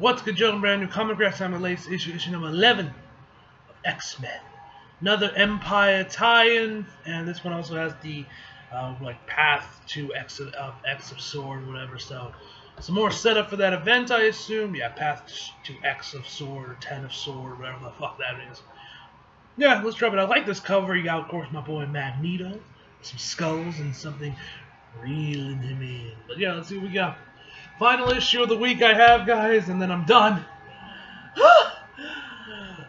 What's good, gentlemen? Brand new comic graph time, latest issue number 11 of X-Men. Another Empire tie-in, and this one also has the like path to X of Sword, whatever. So some more setup for that event, I assume. Yeah, path to X of Sword or 10 of Sword, whatever the fuck that is. Yeah, let's drop it. I like this cover. You got, of course, my boy Magneto, some skulls and something reeling him in. But yeah, let's see what we got. Final issue of the week I have, guys, and then I'm done.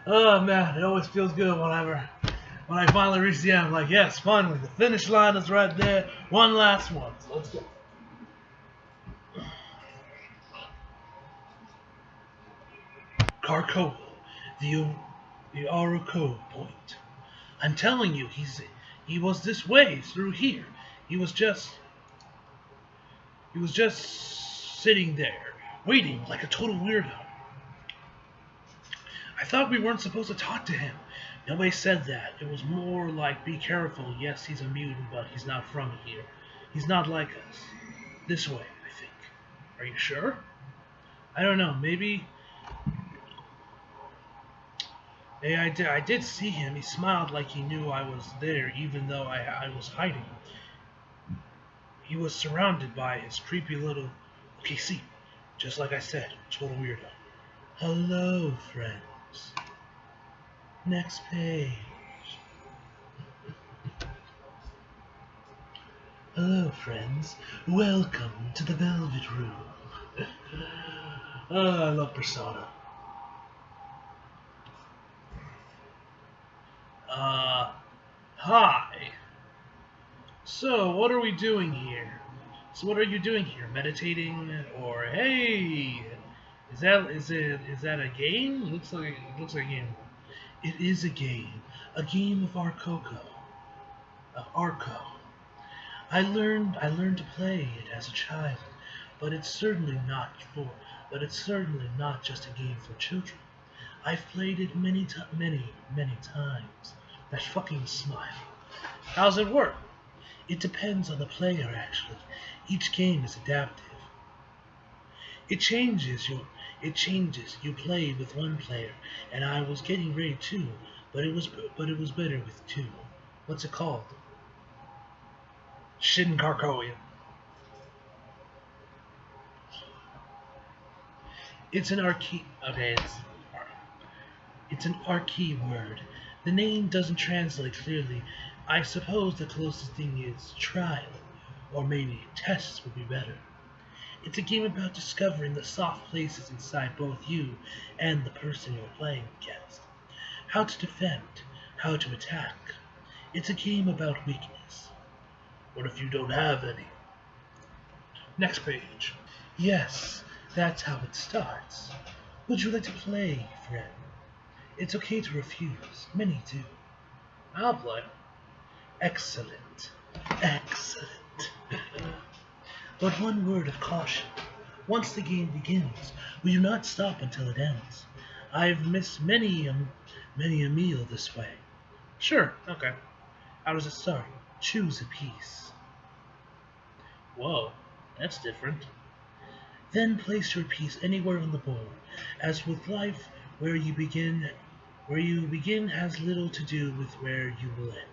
Oh man, it always feels good when I finally reach the end. I'm like, yes, finally, the finish line is right there. One last one. So let's go. Carco, the Oracle point. I'm telling you, he was this way through here. He was just sitting there, waiting like a total weirdo. I thought we weren't supposed to talk to him. Nobody said that. It was more like, be careful. Yes, he's a mutant, but he's not from here. He's not like us. This way, I think. Are you sure? I don't know. Maybe I did see him. He smiled like he knew I was there, even though I was hiding. He was surrounded by his creepy little... Okay, see. Just like I said, total weirdo. Hello, friends. Next page. Hello, friends. Welcome to the Velvet Room. Oh, I love Persona. Hi. So, what are we doing here? So, what are you doing here? Meditating? Or, hey, is that a game? It looks like a game. It is a game of Arco. I learned to play it as a child, but it's certainly not just a game for children. I've played it many times. That fucking smile. How's it work? It depends on the player, actually. Each game is adaptive. It changes. You play with one player, and I was getting ready to, but it was better with two. What's it called? Shin Karkoian. It's an Archie. Okay, it's an Archie word. The name doesn't translate clearly. I suppose the closest thing is trial, or maybe tests would be better. It's a game about discovering the soft places inside both you and the person you're playing against. How to defend, how to attack. It's a game about weakness. What if you don't have any? Next page. Yes, that's how it starts. Would you like to play, friend? It's okay to refuse. Many do. I'll play. Excellent. But one word of caution. Once the game begins, we do not stop until it ends. I've missed many a meal this way. Sure, okay. How does it start? Choose a piece. Whoa, that's different. Then place your piece anywhere on the board. As with life, where you begin has little to do with where you will end.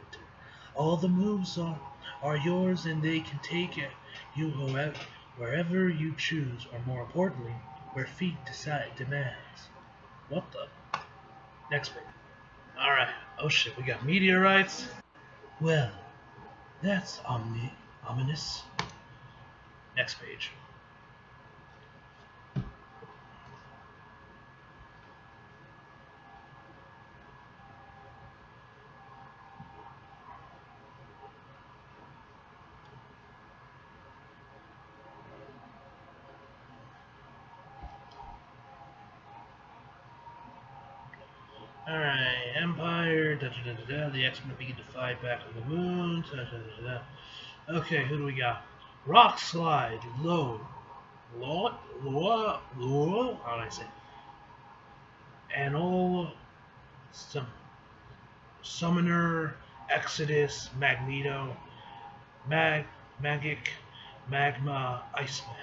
All the moves are yours, and they can take you wherever you choose, or more importantly, where fate demands. What the? Next page. Alright. Oh shit, we got meteorites. Well, that's ominous. Next page. Alright, Empire, the X-Men begin to fight back on the moon, Okay, who do we got? Rock Slide, Low, how do I say? Anol, Summoner, Exodus, Magneto, Magic, Magma, Iceman.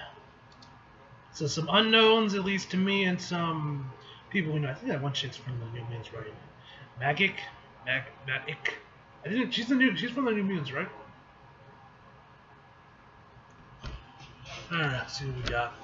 So some unknowns, at least to me, and some people who know. I think that one chick's from the New Mutants, right? Magic, Magic. I didn't. She's the new. She's from the New Mutants, right? Alright, let's see what we got.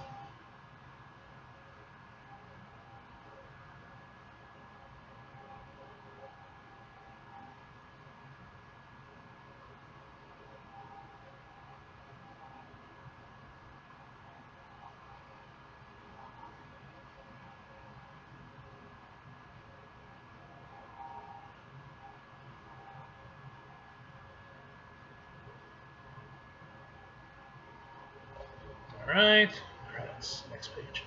Alright. Credits. Next page.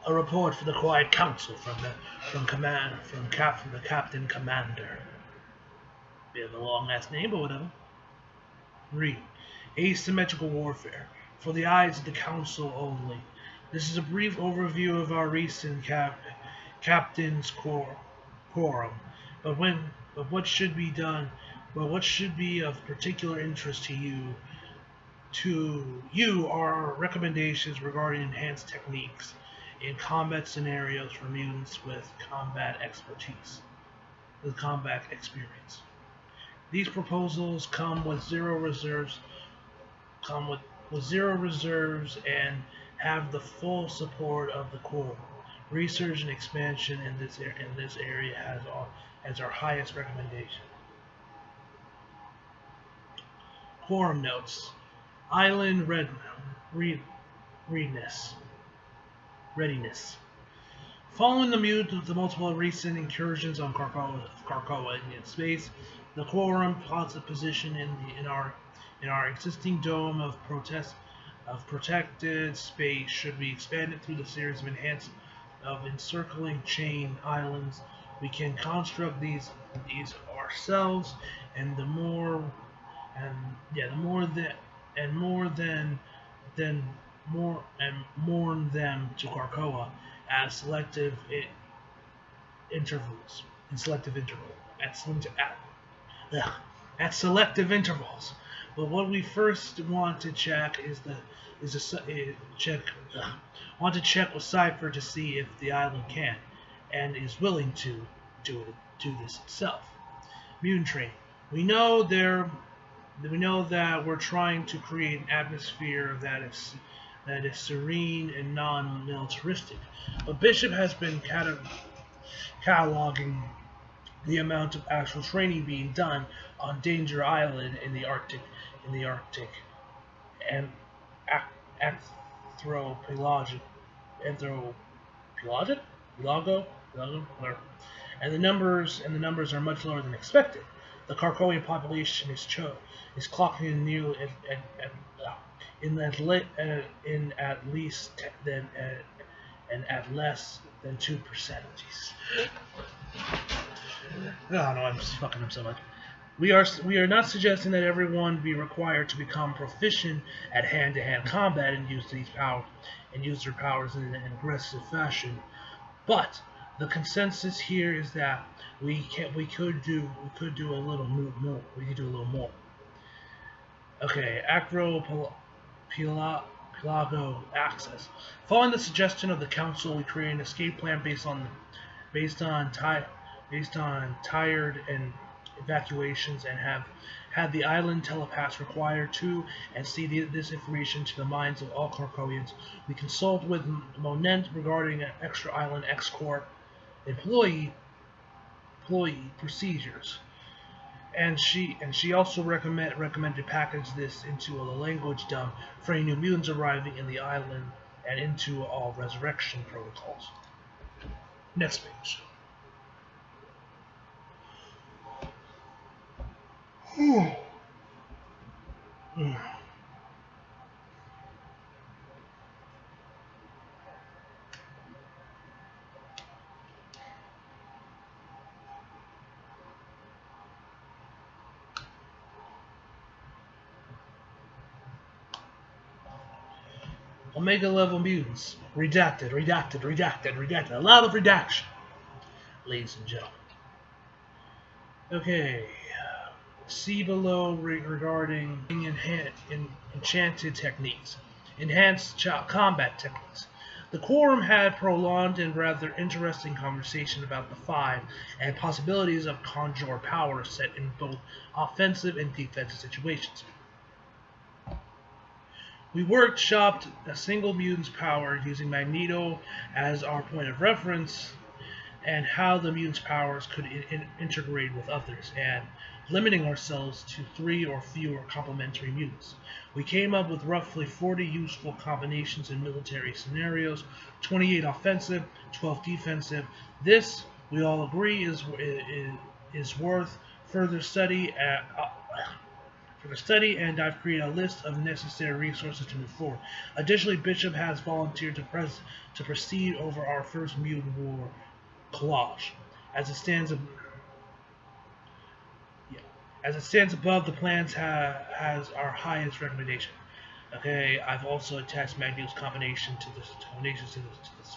A report for the Quiet Council from the Captain Commander. Bit of a long ass name, but whatever. Read. Asymmetrical warfare. For the eyes of the Council only. This is a brief overview of our recent Captain's Quorum. But what should be done? But what should be of particular interest to you? Are our recommendations regarding enhanced techniques in combat scenarios for mutants with combat experience. These proposals come with zero reserves and have the full support of the Quorum. Research and expansion in this area has our highest recommendation. Quorum notes: Island readiness. Following the multiple recent incursions on Krakoa in space, the Quorum plots a position in our existing dome of protected space should be expanded through the series of encircling chain islands. We can construct these ourselves, and more them to Krakoa at selective intervals. But what we first want to check want to check with Cypher to see if the island can and is willing to do this itself. Mutant training. We know that we're trying to create an atmosphere that is serene and non-militaristic. But Bishop has been cataloging the amount of actual training being done on Danger Island in the Arctic, and whatever. And the numbers are much lower than expected. The Krakowian population is clocking in nearly at less than 2%. Jesus. Oh no, I'm just fucking up so much. We are not suggesting that everyone be required to become proficient at hand-to-hand combat and use their powers in an aggressive fashion, but the consensus here is that we could do a little more. We could do a little more. Okay, Pelago access. Following the suggestion of the council, we created an escape plan based on tired and evacuations, and have had the island telepaths required to and see this information to the minds of all Krakowians. We consult with Monent regarding an extra island X-Corp employee procedures, and she also recommended package this into a language dump for any new mutants arriving in the island and into all resurrection protocols. Next page. Omega level mutants. Redacted, redacted, redacted, redacted. A lot of redaction, ladies and gentlemen. Okay. See below regarding enchanted techniques. Enhanced combat techniques. The quorum had prolonged and rather interesting conversation about the five and possibilities of conjure power set in both offensive and defensive situations. We workshopped a single mutant's power using Magneto as our point of reference and how the mutant's powers could integrate with others, and limiting ourselves to 3 or fewer complementary mutants. We came up with roughly 40 useful combinations in military scenarios, 28 offensive, 12 defensive. This, we all agree, is worth further study, and I've created a list of necessary resources to move forward. Additionally, Bishop has volunteered to proceed over our first mutant war collage. As it stands above, the plans has our highest recommendation. Okay, I've also attached Magneto's combination to this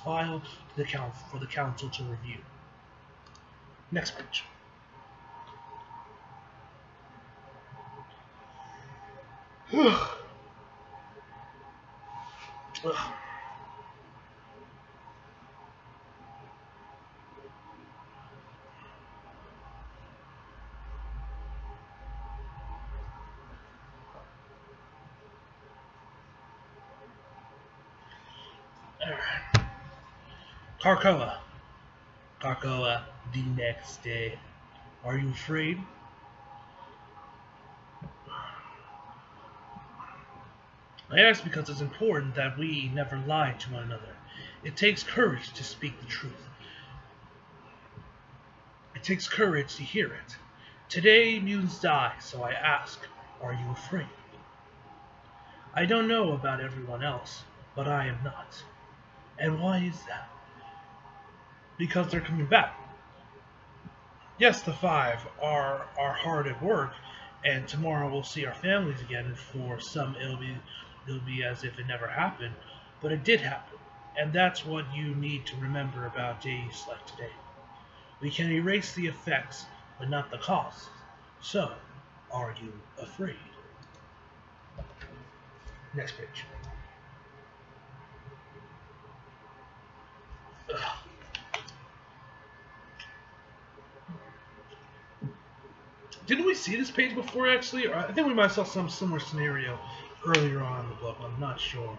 file for the council to review. Next page. Krakoa. Krakoa, the next day. Are you afraid? I ask because it's important that we never lie to one another. It takes courage to speak the truth. It takes courage to hear it. Today, mutants die, so I ask, are you afraid? I don't know about everyone else, but I am not. And why is that? Because they're coming back. Yes, the five are hard at work, and tomorrow we'll see our families again, and for some it'll be as if it never happened, but it did happen, and that's what you need to remember about days like today. We can erase the effects, but not the causes. So, are you afraid? Next page. Ugh. Didn't we see this page before, actually? Or I think we might have saw some similar scenario earlier on in the book. I'm not sure.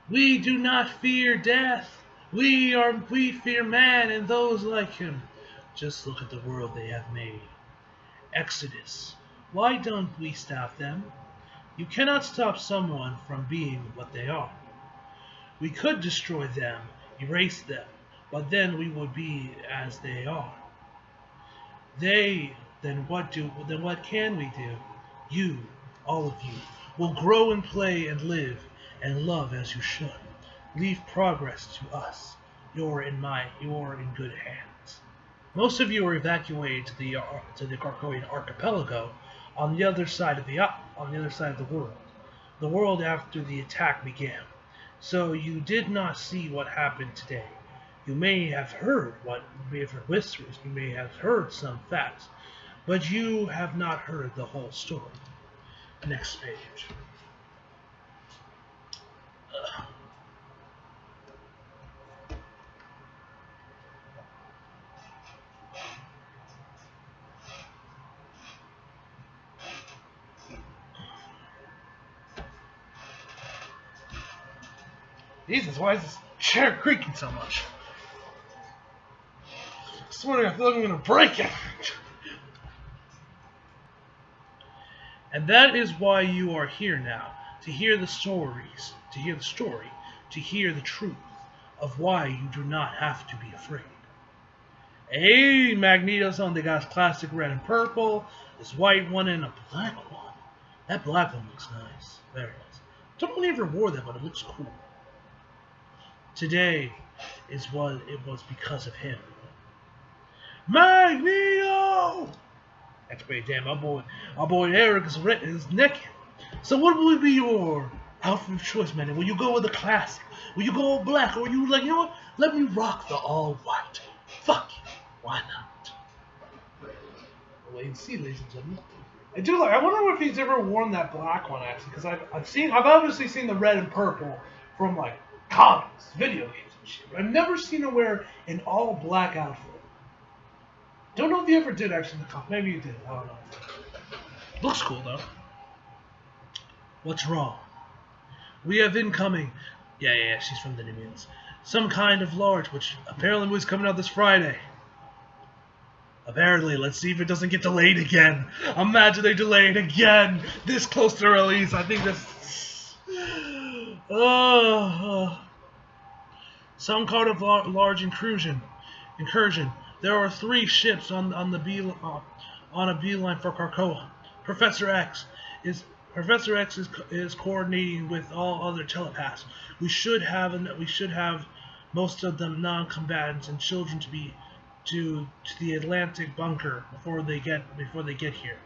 We do not fear death. We fear man and those like him. Just look at the world they have made. Exodus. Why don't we stop them? You cannot stop someone from being what they are. We could destroy them, erase them, but then we would be as they are. Then what can we do? You, all of you, will grow and play and live and love as you should. Leave progress to us. You're in good hands. Most of you are evacuated to the Krakoan archipelago on the other side of the world. The world after the attack began. So you did not see what happened today. You may have heard whispers, you may have heard some facts, but you have not heard the whole story. Next page. Jesus, why is this chair creaking so much? This morning I feel like I'm going to break it. And that is why you are here now, to hear the story, to hear the truth of why you do not have to be afraid. Hey, Magneto's on the guy's classic red and purple, this white one and a black one. That black one looks nice, very nice. Don't really ever wore that, but it looks cool. Today it was because of him. Magneto! X-Ray, damn, our boy Erik is naked. So what will be your outfit of choice, man? Will you go with the classic? Will you go all black? Or will you like, you know what? Let me rock the all white. Fuck you. Why not? Wait and see, ladies and gentlemen. I do like. I wonder if he's ever worn that black one actually, because I've obviously seen the red and purple from like comics, video games and shit. But I've never seen him wear an all black outfit. Don't know if he ever did actually in the comic. Maybe he did. I don't know. Looks cool though. What's wrong? We have incoming. Yeah, she's from the Nimians. Some kind of large, which apparently was coming out this Friday. Apparently, let's see if it doesn't get delayed again. Imagine they delay it again, this close to release. I think that's... Some kind of large incursion. There are 3 ships on a beeline for Krakoa. Professor X is coordinating with all other telepaths. We should have most of them non-combatants and children to the Atlantic bunker before they get here.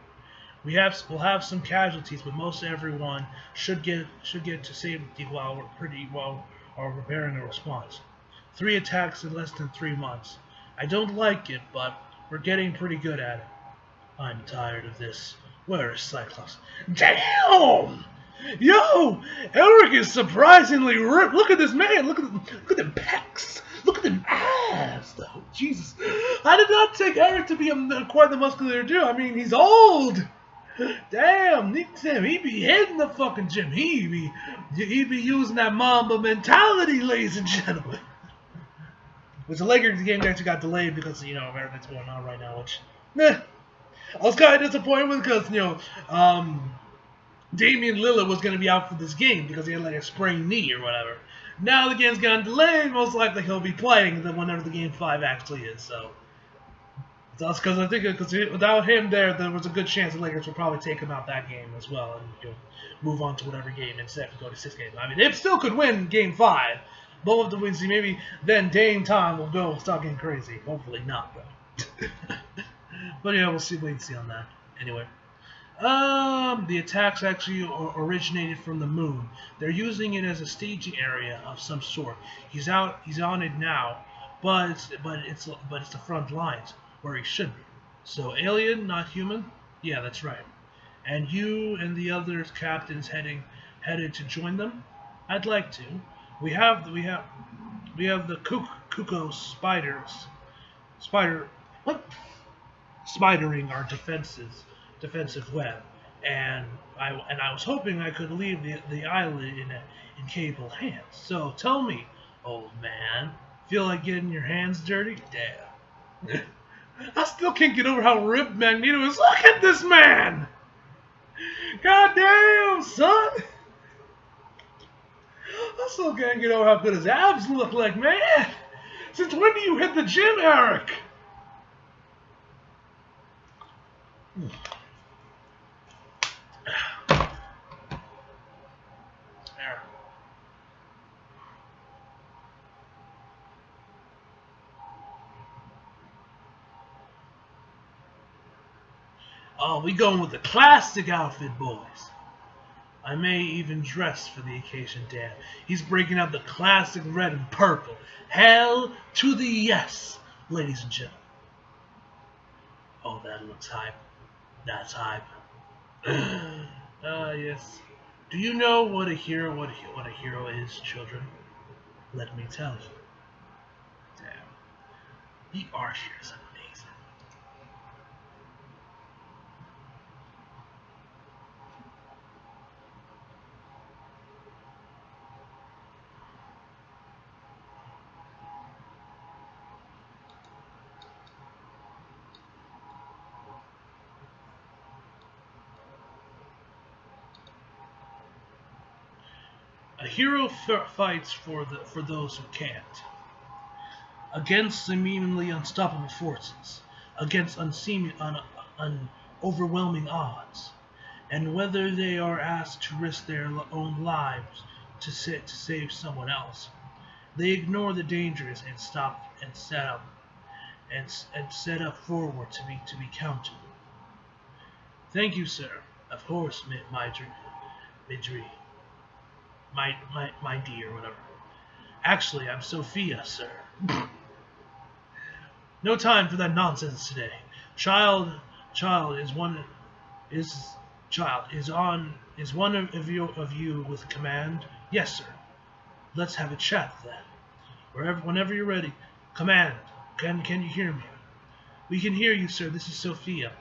We'll have some casualties, but most everyone should get to safety while we're preparing a response. 3 attacks in less than 3 months. I don't like it, but we're getting pretty good at it. I'm tired of this. Where is Cyclops? Damn! Yo! Erik is surprisingly ripped. Look at this man. Look at them pecs. Look at them abs, though. Jesus. I did not take Erik to be quite the muscular dude. I mean, he's old. Damn, he be hitting the fucking gym. He be using that Mamba mentality, ladies and gentlemen. Which the Lakers game actually got delayed because, you know, everything's going on right now, which, I was kind of disappointed with because, you know, Damian Lillard was going to be out for this game because he had like a sprained knee or whatever. Now the game's gotten delayed, most likely he'll be playing whenever the Game 5 actually is, so. That's because I think without him there was a good chance the Lakers would probably take him out that game as well and, you know, move on to whatever game instead of go to 6 games. I mean, they still could win Game 5. Both of the wins, maybe then Dame Time will start getting crazy. Hopefully not, though. But yeah, we'll see. Wait and see on that. Anyway, the attacks actually originated from the moon. They're using it as a staging area of some sort. He's on it now, but it's the front lines where he should be. So alien, not human. Yeah, that's right. And you and the other captains headed to join them. I'd like to. We have the Kuko spiders. Spidering our defensive web, and I was hoping I could leave the island in capable hands. So tell me, old man, feel like getting your hands dirty? Damn. I still can't get over how ripped Magneto is. Look at this man! God damn, son! I still can't get over how good his abs look like, man! Since when do you hit the gym, Erik? Oh, we going with the classic outfit, boys. I may even dress for the occasion, damn. He's breaking out the classic red and purple. Hell to the yes, ladies and gentlemen. Oh, that looks hype. That's hype. Yes. Do you know what a hero is, children? Let me tell you. Damn. The art here is amazing. A hero fights for those who can't, against seemingly unstoppable forces, against overwhelming odds, and whether they are asked to risk their own lives to save someone else, they ignore the dangers and set up forward to be counted. Thank you, sir. Of course, Midri, my dear, whatever. Actually, I'm Sophia, sir. No time for that nonsense today. Child, child is child is one of you with command? Yes, sir. Let's have a chat then. Whenever you're ready. Command. Can you hear me? We can hear you, sir. This is Sophia.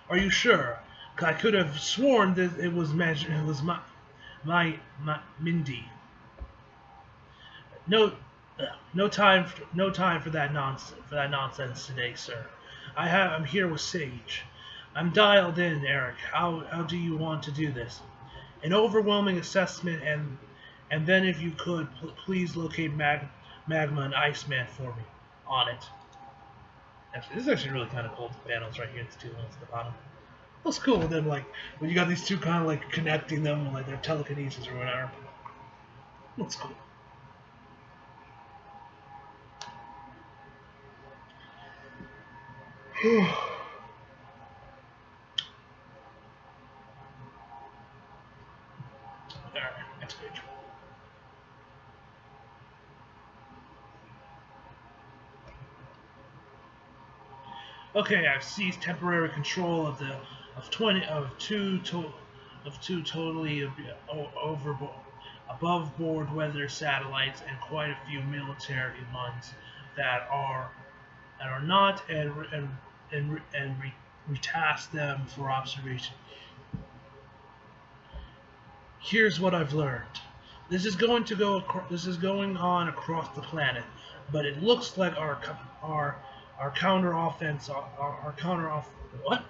Are you sure? I could have sworn that it was my Mindy. No, no time for that nonsense today, sir. I'm here with Sage. I'm dialed in, Eric. How do you want to do this? An overwhelming assessment, and then if you could, please locate Magma and Iceman for me. On it. Actually, this is actually really kind of cool. The panels right here, these two ones at the bottom. Looks cool with them, like when you got these two kind of like connecting them, like their telekinesis or whatever. Looks cool. Alright, next page. Okay, I've seized temporary control of the of twenty of two to, of two totally over above board weather satellites and quite a few military ones that are not and retask them for observation. Here's what I've learned. This is going on across the planet, but it looks like our counter offense our counter off what?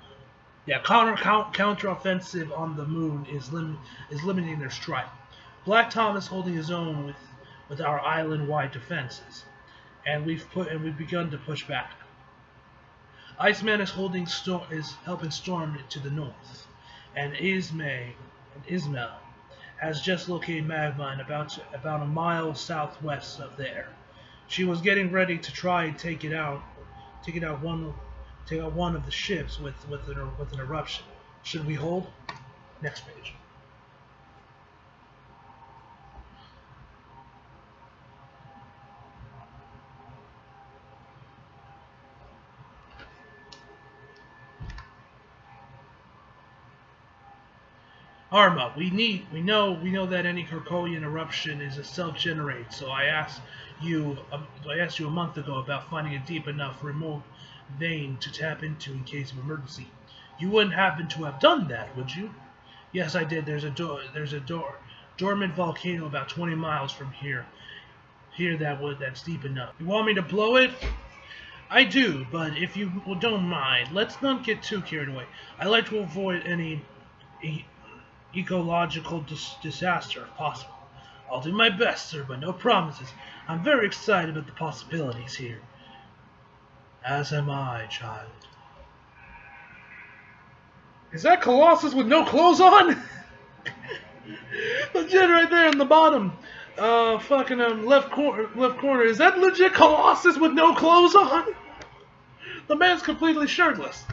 Yeah, counter offensive on the moon is limiting their strike. Black Tom is holding his own with our island-wide defenses, and we've begun to push back. Iceman is helping Storm to the north, and Ismail has just located Magma and about a mile southwest of there. She was getting ready to try and take out one of the ships with an eruption. Should we hold? Next page. Arma, we know that any Kerkolian eruption is a self-generate. So I asked you a month ago about finding a deep enough remote vein to tap into in case of emergency. You wouldn't happen to have done that, would you? Yes, I did. There's a dormant volcano about 20 miles from here. That's deep enough. You want me to blow it? I do, but if you don't mind, let's not get too carried away. I like to avoid any ecological disaster if possible. I'll do my best, sir, but no promises. I'm very excited about the possibilities here. As am I, child. Is that Colossus with no clothes on? Legit right there in the bottom. Fucking left corner. Is that legit Colossus with no clothes on? The man's completely shirtless.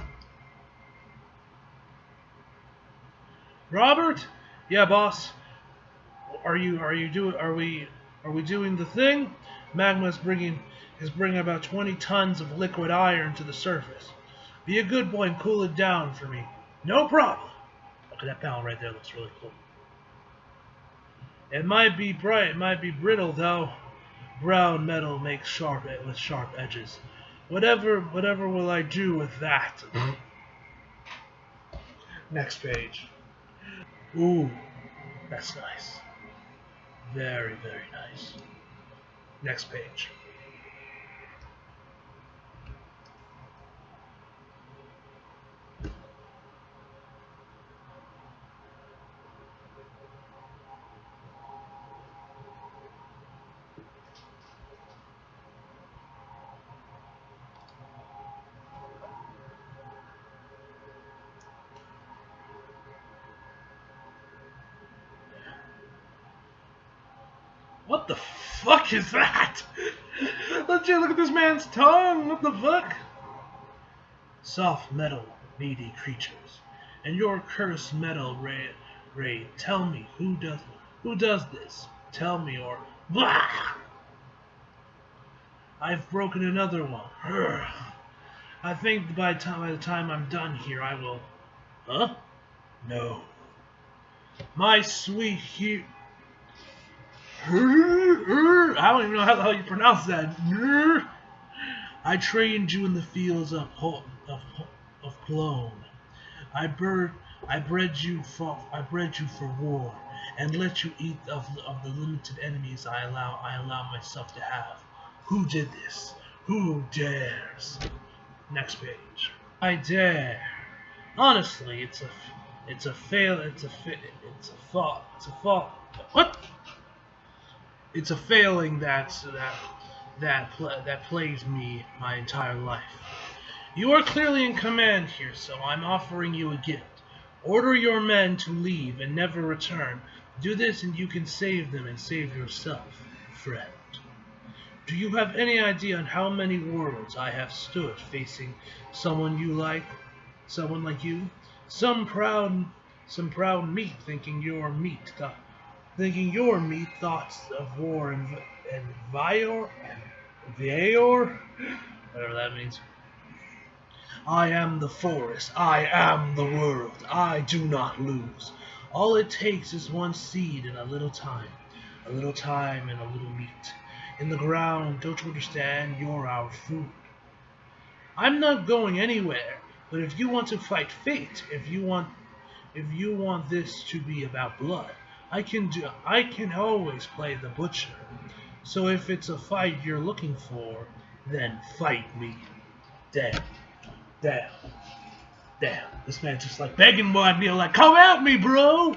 Robert? Yeah, boss. Are we doing the thing? Magma is bringing about 20 tons of liquid iron to the surface. Be a good boy and cool it down for me. No problem. Look at that panel right there. Looks really cool. It might be bright. It might be brittle though. Brown metal makes sharp edges. Whatever will I do with that? Next page. Ooh, that's nice. Very, very nice. Next page. What the fuck is that? Let's look at this man's tongue. What the fuck? Soft metal. needy creatures. And your cursed metal raid, tell me who does this? Tell me or blah! I've broken another one. Urgh. I think by the time I'm done here, I will. Huh? No. My sweet I don't even know how you pronounce that. I trained you in the fields of Cologne. I bred you for war, and let you eat of the limited enemies I allow myself to have. Who did this? Who dares? Next page. I dare. Honestly, it's a fail. It's a fault. What? It's a failing that plagues me my entire life. You are clearly in command here, so I'm offering you a gift. Order your men to leave and never return. Do this and you can save them and save yourself, friend. Do you have any idea on how many worlds I have stood facing someone like you? Some proud meat thinking your meat thoughts of war and Vior, whatever that means. I am the forest, I am the world, I do not lose. All it takes is one seed and a little time and a little meat. In the ground, don't you understand? You're our food. I'm not going anywhere, but if you want to fight fate, if you want this to be about blood, I can always play the butcher. So if it's a fight you're looking for, then fight me. Damn. This man's just like begging Magneto, like, come at me, bro.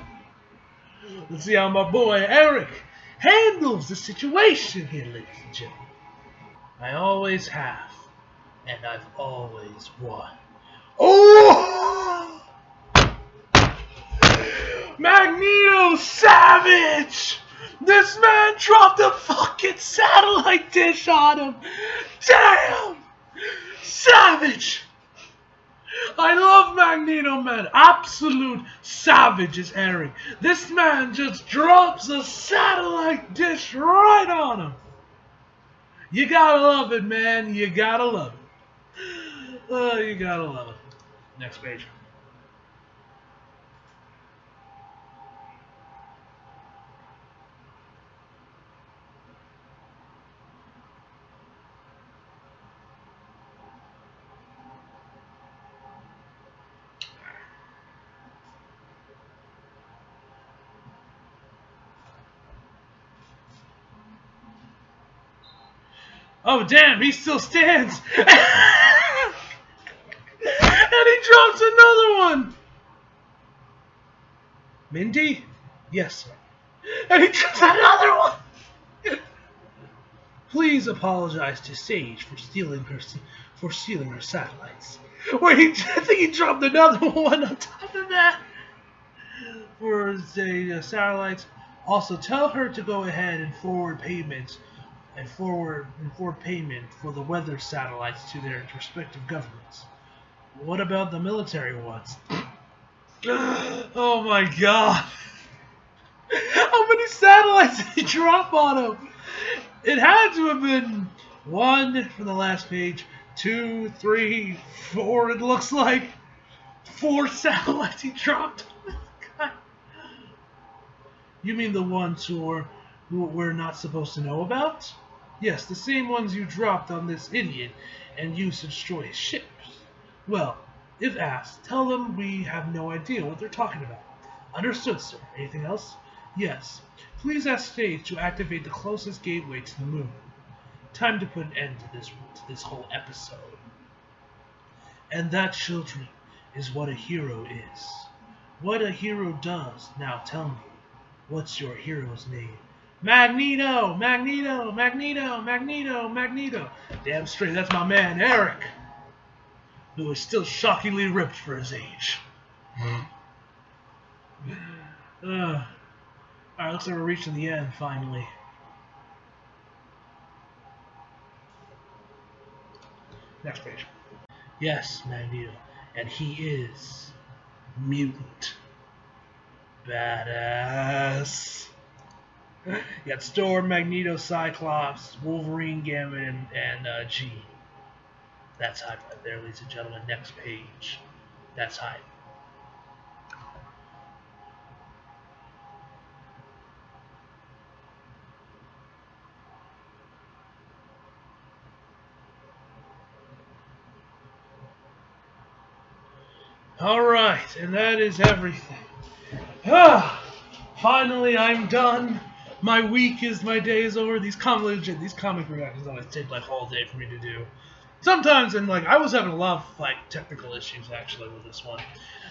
Let's see how my boy Erik handles the situation here, ladies and gentlemen. I always have, and I've always won. Oh! Magneto savage! This man dropped a fucking satellite dish on him! Damn! Savage! I love Magneto, man. Absolute savage is Erik. This man just drops a satellite dish right on him. You gotta love it, man. You gotta love it. Oh, you gotta love it. Next page. Oh, damn, he still stands. And he drops another one. Mindy? Yes, sir. And he drops another one. Please apologize to Sage for stealing her satellites. Wait, I think he dropped another one on top of that. For the satellites. Also, tell her to go ahead and forward payment for the weather satellites to their respective governments. What about the military ones? Oh my god! How many satellites did he drop on him? It had to have been 1 from the last page, 2, 3, 4. It looks like 4 satellites he dropped. You mean the ones who we're not supposed to know about? Yes, the same ones you dropped on this idiot and used to destroy his ships. Well, if asked, tell them we have no idea what they're talking about. Understood, sir. Anything else? Yes. Please ask Stage to activate the closest gateway to the moon. Time to put an end to this whole episode. And that, children, is what a hero is. What a hero does. Now tell me, what's your hero's name? Magneto! Magneto! Magneto! Magneto! Magneto! Damn straight, that's my man, Erik! Who is still shockingly ripped for his age. Alright, looks like we're reaching the end, finally. Next page. Yes, Magneto. and he is Mutant Badass. You got Storm, Magneto, Cyclops, Wolverine, Gambit, and G. That's hype right there, ladies and gentlemen. Next page. That's hype. Alright, and that is everything. Finally, I'm done. My day is over. These comic reactions always take like all day for me to do. Sometimes, and like I was having a lot of like technical issues actually with this one,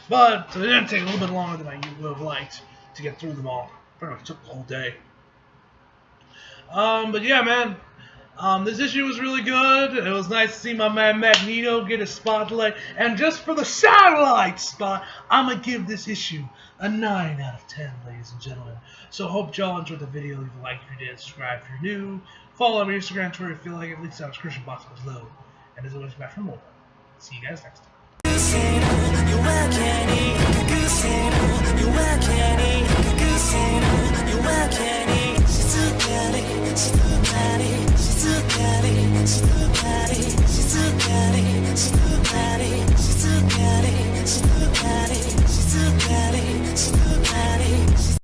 but so it didn't take a little bit longer than I would have liked to get through them all. Pretty much took the whole day. But yeah, man. This issue was really good. It was nice to see my man Magneto get a spotlight. And just for the satellite spot, I'm going to give this issue a 9 out of 10, ladies and gentlemen. So hope y'all enjoyed the video. Leave a like if you did. Subscribe if you're new. Follow me on Instagram, Twitter if you feel like it. Link to the description box below. And as always, back for more. See you guys next time.